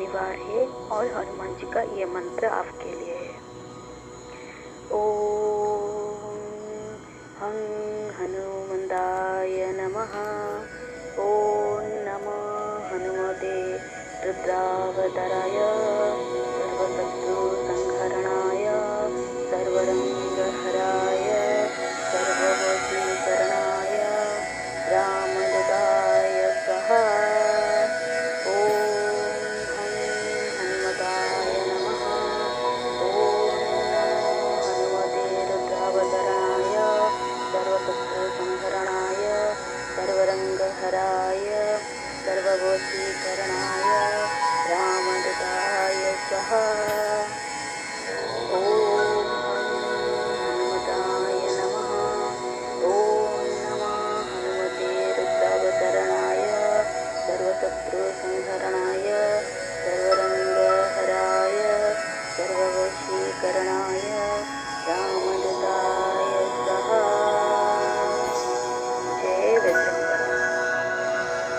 शनिवार है और हनुमान जी का ये मंत्र आपके लिए है। ओम हं हनुमंदाय नमः। ओम नमः हनुमते रुद्रावताराय सर्वशत्रु